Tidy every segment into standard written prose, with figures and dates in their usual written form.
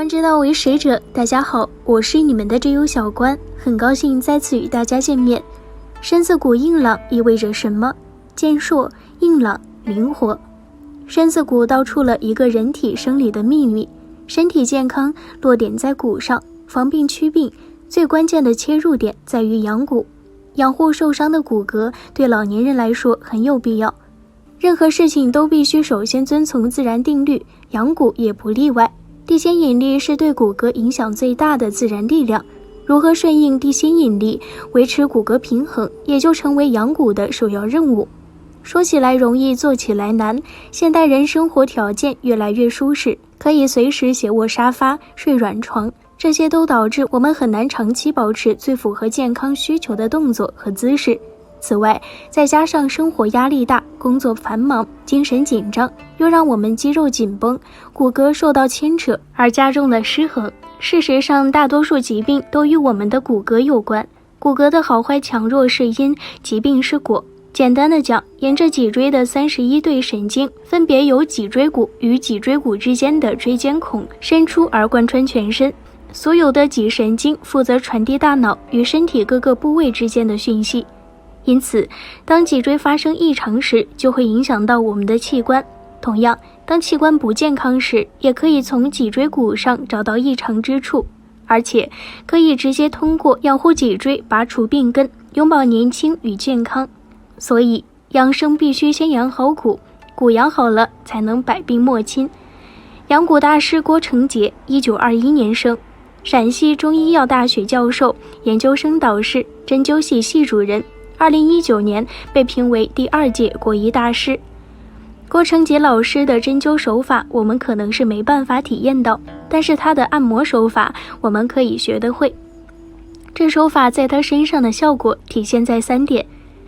观之道为识者，大家好，我是你们的知友小关，很高兴再次与大家见面。身子骨硬朗意味着什么？健硕、硬朗、灵活。身子骨道出了一个人体生理的秘密，身体健康落点在骨上，防病祛病最关键的切入点在于养骨。养护受伤的骨骼对老年人来说很有必要，任何事情都必须首先遵从自然定律，养骨也不例外。地心引力是对骨骼影响最大的自然力量，如何顺应地心引力，维持骨骼平衡，也就成为养骨的首要任务。说起来容易，做起来难。现代人生活条件越来越舒适，可以随时斜卧沙发、睡软床，这些都导致我们很难长期保持最符合健康需求的动作和姿势。此外，再加上生活压力大，工作繁忙，精神紧张，又让我们肌肉紧绷，骨骼受到牵扯，而加重了失衡。事实上，大多数疾病都与我们的骨骼有关，骨骼的好坏强弱是因，疾病是果。简单的讲，沿着脊椎的31对神经，分别由脊椎骨与脊椎骨之间的椎间孔伸出而贯穿全身。所有的脊神经负责传递大脑与身体各个部位之间的讯息。因此，当脊椎发生异常时，就会影响到我们的器官。同样，当器官不健康时，也可以从脊椎骨上找到异常之处，而且可以直接通过养护脊椎拔除病根，永葆年轻与健康。所以，养生必须先养好骨，骨养好了，才能百病莫侵。养骨大师郭成杰，1921年生，陕西中医药大学教授、研究生导师、针灸系系主任。2019年被评为第2届国医大师。郭成杰老师的针灸手法我们可能是没办法体验到，但是他的按摩手法我们可以学得会。这手法在他身上的效果体现在3点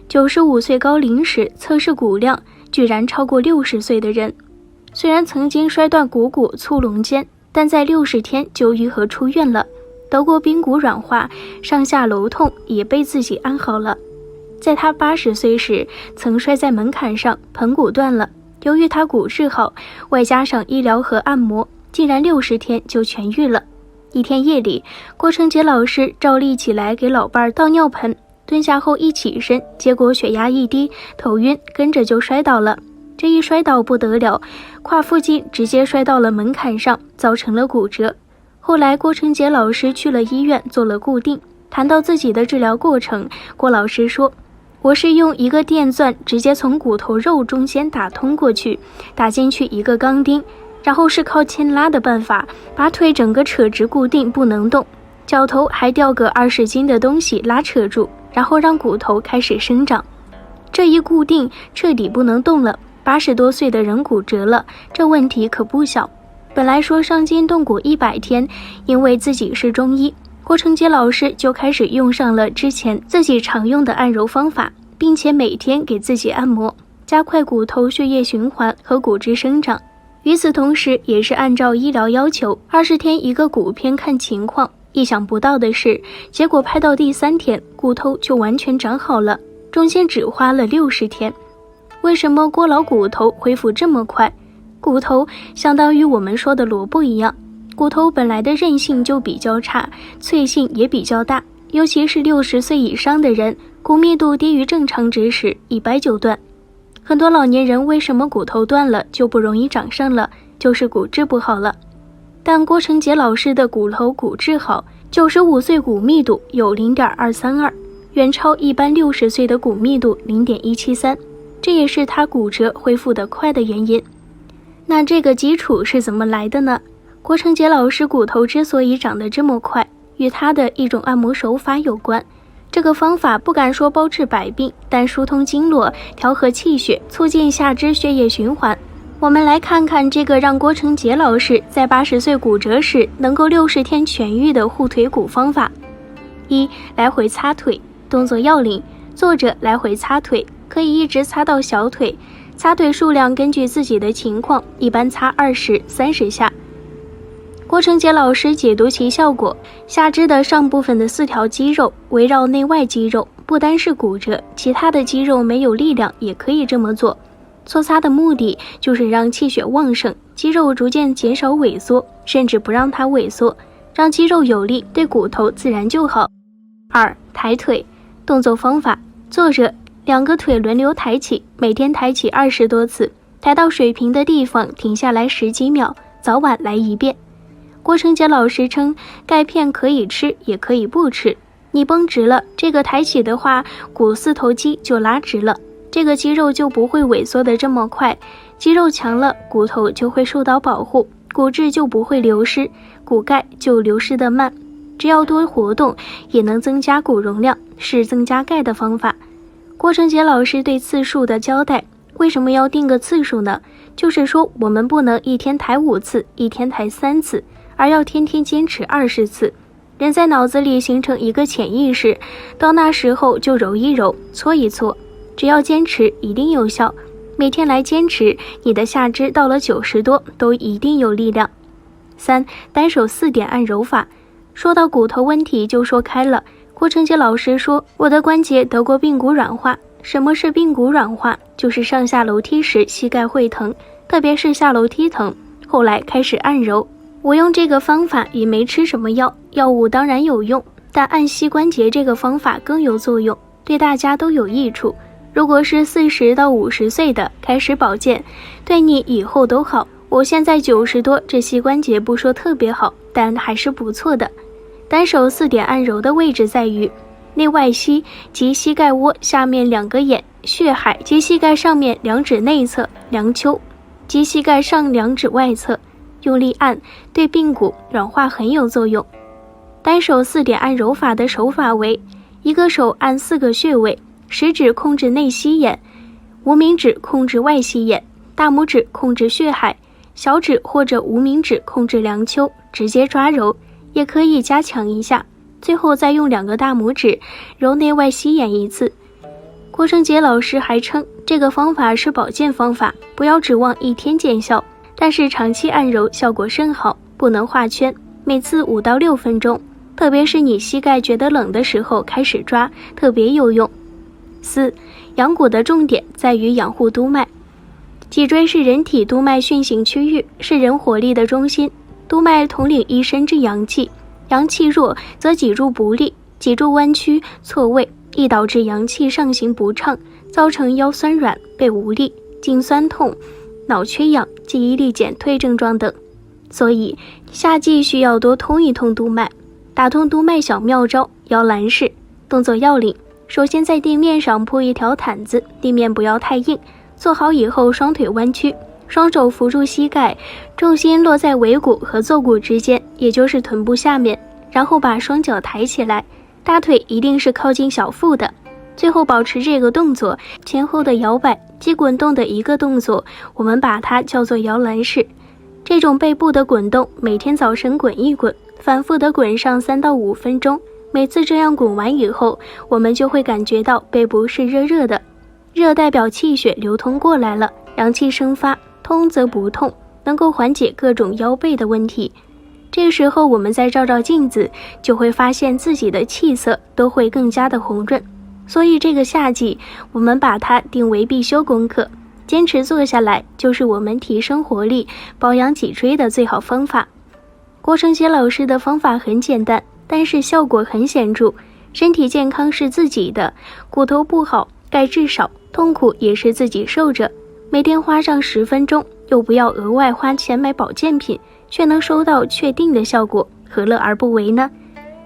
：95岁高龄时测试骨量居然超过60岁的人，虽然曾经摔断股骨粗隆肩，但在60天就愈合出院了。得过髌骨软化，上下楼痛也被自己安好了。在他80岁时，曾摔在门槛上，盆骨断了。由于他骨质好，外加上医疗和按摩，竟然60天就痊愈了。一天夜里，郭成杰老师照例起来给老伴儿倒尿盆，蹲下后一起身，结果血压一低，头晕，跟着就摔倒了。这一摔倒不得了，胯附近直接摔到了门槛上，造成了骨折。后来郭成杰老师去了医院做了固定。谈到自己的治疗过程，郭老师说，我是用一个电钻直接从骨头肉中间打通过去，打进去一个钢钉，然后是靠牵拉的办法，把腿整个扯直固定不能动，脚头还吊个20斤的东西拉扯住，然后让骨头开始生长。这一固定彻底不能动了，80多岁的人骨折了，这问题可不小。本来说伤筋动骨100天，因为自己是中医，郭成杰老师就开始用上了之前自己常用的按揉方法，并且每天给自己按摩，加快骨头血液循环和骨质生长。与此同时，也是按照医疗要求，20天一个骨片看情况。意想不到的是，结果拍到第3天，骨头就完全长好了，中间只花了60天。为什么郭老骨头恢复这么快？骨头相当于我们说的萝卜一样，骨头本来的韧性就比较差，脆性也比较大，尤其是60岁以上的人，骨密度低于正常值时，一掰就断。很多老年人为什么骨头断了就不容易长上了，就是骨质不好了。但郭成杰老师的骨头骨质好，95岁骨密度有 0.232， 远超一般60岁的骨密度 0.173， 这也是他骨折恢复得快的原因。那这个基础是怎么来的呢？郭成杰老师骨头之所以长得这么快，与他的一种按摩手法有关。这个方法不敢说包治百病，但疏通经络，调和气血，促进下肢血液循环。我们来看看这个让郭成杰老师在80岁骨折时能够60天痊愈的护腿骨方法。1. 来回擦腿。动作要领：坐着来回擦腿，可以一直擦到小腿，擦腿数量根据自己的情况，一般擦20、30下。郭成杰老师解读其效果：下肢的上部分的4条肌肉围绕内外肌肉，不单是骨折，其他的肌肉没有力量也可以这么做。搓擦的目的就是让气血旺盛，肌肉逐渐减少萎缩，甚至不让它萎缩，让肌肉有力，对骨头自然就好。2. 抬腿。动作方法：坐着，2个腿轮流抬起，每天抬起20多次，抬到水平的地方停下来10几秒，早晚来一遍。郭成杰老师称，钙片可以吃也可以不吃，你绷直了，这个抬起的话，股四头肌就拉直了，这个肌肉就不会萎缩的这么快，肌肉强了，骨头就会受到保护，骨质就不会流失，骨钙就流失得慢。只要多活动也能增加骨容量，是增加钙的方法。郭成杰老师对次数的交代，为什么要定个次数呢？就是说我们不能一天抬5次，一天抬3次，而要天天坚持20次。人在脑子里形成一个潜意识，到那时候就揉一揉，搓一搓，只要坚持一定有效。每天来坚持，你的下肢到了90多都一定有力量。3. 单手4点按揉法。说到骨头问题就说开了，郭成杰老师说，我的关节得过髌骨软化。什么是髌骨软化？就是上下楼梯时膝盖会疼，特别是下楼梯疼，后来开始按揉。我用这个方法也没吃什么药，药物当然有用，但按膝关节这个方法更有作用，对大家都有益处。如果是40到50岁的开始保健，对你以后都好。我现在90多，这膝关节不说特别好，但还是不错的。单手4点按揉的位置在于内外膝及膝盖窝下面2个眼、血海及膝盖上面2指内侧、梁丘及膝盖上2指外侧，用力按，对髌骨软化很有作用。单手4点按揉法的手法为：一个手按4个穴位，食指控制内膝眼，无名指控制外膝眼，大拇指控制血海，小指或者无名指控制梁丘，直接抓揉，也可以加强一下，最后再用2个大拇指揉内外膝眼1次。郭成杰老师还称，这个方法是保健方法，不要指望1天见效，但是长期按揉效果甚好，不能画圈，每次5到6分钟，特别是你膝盖觉得冷的时候开始抓，特别有用。4. 养骨的重点在于养护督脉。脊椎是人体督脉运行区域，是人活力的中心，督脉统领一身之阳气，阳气弱则脊柱不利，脊柱弯曲错位，易导致阳气上行不畅，造成腰酸软、背无力、颈酸痛、脑缺氧、记忆力减退症状等。所以夏季需要多通一通督脉。打通督脉小妙招：摇篮式。动作要领：首先在地面上铺一条毯子，地面不要太硬，做好以后双腿弯曲，双手扶住膝盖，重心落在尾骨和坐骨之间，也就是臀部下面，然后把双脚抬起来，大腿一定是靠近小腹的，最后保持这个动作，前后的摇摆及滚动的一个动作，我们把它叫做摇篮式。这种背部的滚动，每天早晨滚一滚，反复的滚上3到5分钟，每次这样滚完以后，我们就会感觉到背部是热热的，热代表气血流通过来了，阳气生发，通则不痛，能够缓解各种腰背的问题。这时候我们再照照镜子，就会发现自己的气色都会更加的红润。所以这个夏季，我们把它定为必修功课，坚持做下来，就是我们提升活力、保养脊椎的最好方法。郭成杰老师的方法很简单，但是效果很显著。身体健康是自己的，骨头不好，钙质少，痛苦也是自己受着。每天花上10分钟，又不要额外花钱买保健品，却能收到确定的效果，何乐而不为呢？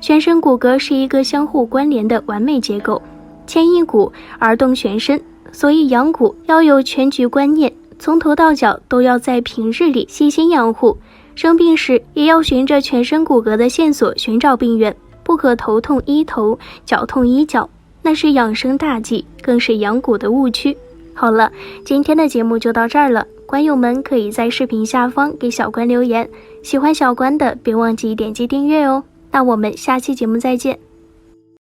全身骨骼是一个相互关联的完美结构，牵一骨而动全身，所以养骨要有全局观念，从头到脚都要在平日里细心养护，生病时也要循着全身骨骼的线索寻找病源，不可头痛医头，脚痛医脚，那是养生大忌，更是养骨的误区。好了，今天的节目就到这儿了，观友们可以在视频下方给小关留言，喜欢小关的别忘记点击订阅哦。那我们下期节目再见。